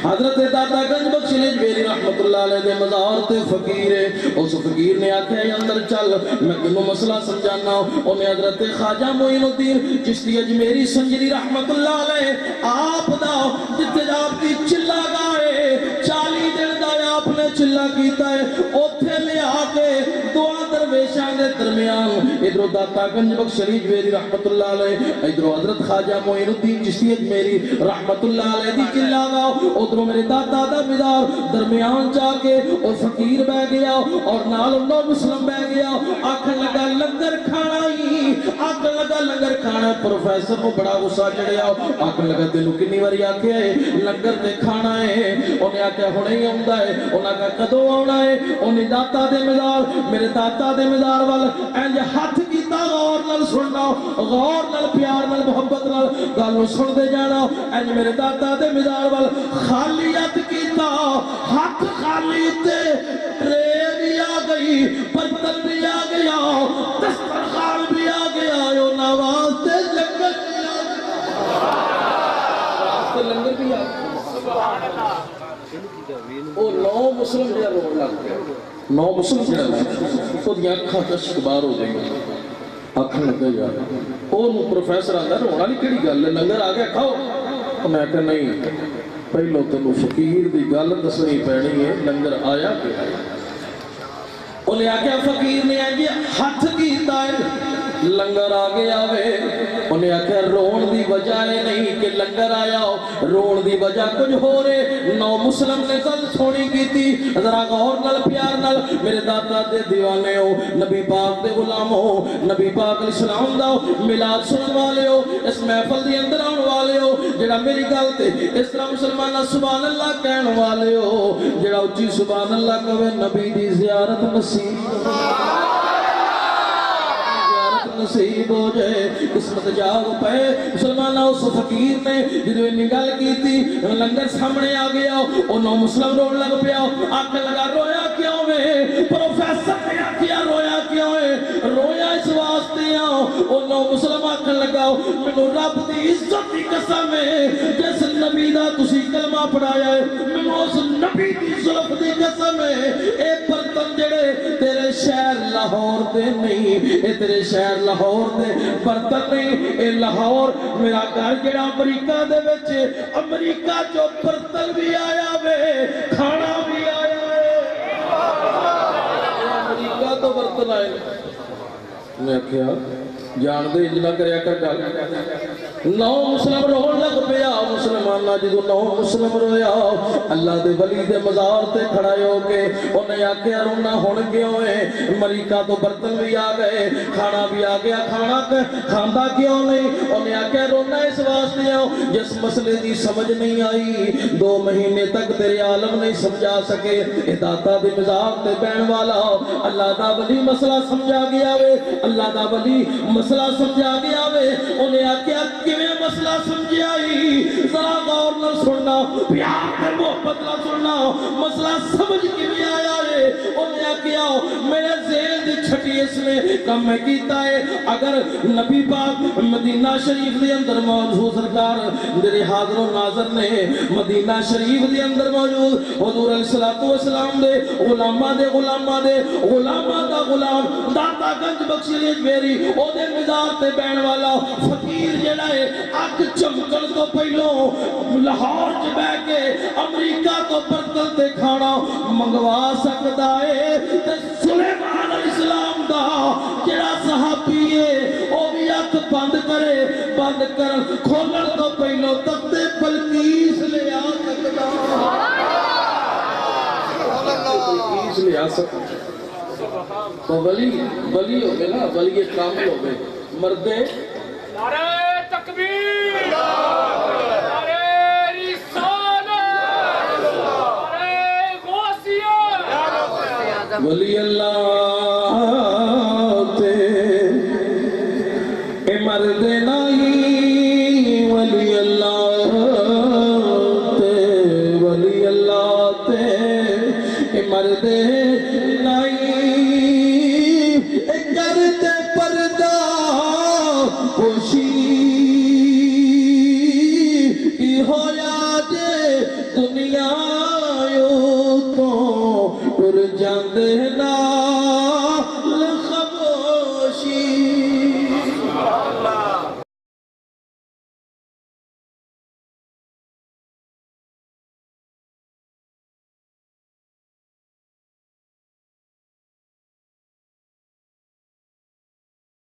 حضرت داتا گنج بخش لجویری رحمت اللہ علیہ دے مزار تے فقیر ہے. اس فقیر نے آکھا ہے اندر چل میں تینوں مسئلہ سمجھانا. انہیں حضرت خواجہ معین الدین چشتی اجمیری سنجری رحمت اللہ علیہ آپ دا جتے آپ کی چلا گائے 40 دن دا آپ نے چلا کیتا ہے اوتھے لے آکے دعا درویشان دے درمیان ادھر داتا گنج بخش لجویری رحمت اللہ علیہ ادھر حضرت خواجہ معین الدین چشتی اجمیری رحمت اللہ علیہ دی چلا گاؤ ادھر میرے دادا دا مدار درمیان جا کے اور فقیر بہ گیا اور نال نو مسلم بہ گیا. آکھن لگا لنگر کھانا ہی آکھن لگا لنگر کھانا. پروفیسر کو بڑا غصہ چڑھیا. آکھن لگا تینوں کنی واری آکھیا ہے لنگر تے کھانا ہے. انہیں آکھیا ہونے ہی آندا ہے. انہیں آکھیا کدوں آنا ہے. انہیں داتا دے مزار میرے داتا دے مزار وال انج ہاتھ کیتا غور نال سننا غور نال پیار نال محبت نال گل سن دے جانا. انج میرے داتا دے مزار وال خالیت کیتا ہاتھ خالی تے ٹرے بھی آ گئی برتن بھی آ گیا دسترخوان بھی آ گیا او نواز تے لنگر بھی آ گیا لنگر بھی آ گیا. سبحان اللہ. او 9 مسلم جڑا روڑ لگ گیا 9 مسلم جڑا تو دی اکھاں تشک بار ہو گئی. آکھن لگا یار او پروفیسر آندا رونا والی کیڑی گل ہے لنگر آ گیا کھاؤ. میں کہ نہیں پہلو تینوں فقیر دی گل دسنی پینی ہے لنگر آیا کہ انہیں آکھیا فقیر نے آگے ہاتھ کیتا ہے لنگر آگے آوے. انہیں آکھیا رون دی وجہ نہیں کہ لنگر آیا ہو رون دی وجہ کچھ ہو رہے. 9 مسلم نے گل سونی کی تھی ذرا غور نال پیار نال میرے دادا دے دیوانے ہو نبی پاک دے غلام ہو نبی پاک علیہ السلام دا میلاد سنن والے ہو اس محفل دی اندر آن والے ہو جڑا میری گل تے اس طرح مسلمانہ سبحان اللہ کہن والے ہو جڑا اچھی سبحان اللہ کہے نبی دی زیارت نصیب ہو جائے قسمت جاگ پے. مسلمانہ اس فقیر نے جدو انہی گل کی تھی لنگر سامنے آ گیا او 9 مسلم روڑ لگ پیا. آکھن لگا رویا کیوں ہے پروفیسر نے آکھیا رویا کیوں ہے رویا اس واسطے او 9 مسلم آکھن لگا مینوں رب دی عزت دی قسم ہے جس نبی دا تسی کلمہ پڑھایا ہے مینوں اس نبی دی زلف دی قسم ہے اے برتن جڑے تیرے شہر لاہور دے نہیں اے تیرے شہر لاہور دے برتن نہیں اے لاہور میرا گھر جڑا امریکہ دے وچ امریکہ جو برتن بھی آیا وے کھانا بھی آیا ہے امریکہ تو برتن آئے. میں کہا جان دے اجنا کریا کر گل 9 مسلم روڑ لگ پیا. مسلمانہ جدو 9 مسلم رویا اللہ دے ولی دے مزار تے کھڑائے ہو کے انہیں آکھیا رونا ہون کیوں ہے امریکہ تو برتن بھی آ گئے کھانا بھی آ گیا کھانا کھاندا کیوں نہیں. انہیں آکھیا رونا اس واسطے ہو جس مسئلے دی سمجھ نہیں آئی 2 مہینے تک تیرے عالم نہیں سمجھا سکے اے داتا دے مزار تے بہن والا اللہ دا ولی مسئلہ سمجھا گیا وے اللہ دا ولی مسئلہ سمجھا گیا وے. انہیں آکھیا کیویں مسئلہ سمجھائی ذرا غور نہ سننا پیار تے محبت نہ سننا مسئلہ سمجھ کیویں آیا ہے. انہیں آکھیا میرے ذہن دی چھٹی اس نے کم میں کیتا ہے اگر نبی پاک مدینہ شریف دے اندر موجود سرکار میرے حاضر و ناظر نے مدینہ شریف دے اندر موجود حضور علیہ السلام دے غلامہ دے غلامہ دا غلام داتا گنج بخش لجویری او دے مزار تے بہن والا فقیر جڑا ہے اگ چمکن تو پہلوں لاہور چ بیٹھ کے امریکہ تو برتن تے کھانا منگوا سکتا ہے تے سلیمان علیہ السلام دا جڑا صحابی ہے او بھی ہاتھ بند کرے بند کر کھولن تو پہلوں تخت بلقیس لے آ سکتا بلقیس لے آ سکتا. تو ولی ہو گئے نا ولی کامل ہو گئے مردے نعرہ تکبیر نعرہ رسالت نعرہ غوثیہ ولی اللہ تے اے مردے نہیں ولی اللہ تے اے مردے نہیں کرتے پردہ پوشی کی ہویا جے دنیا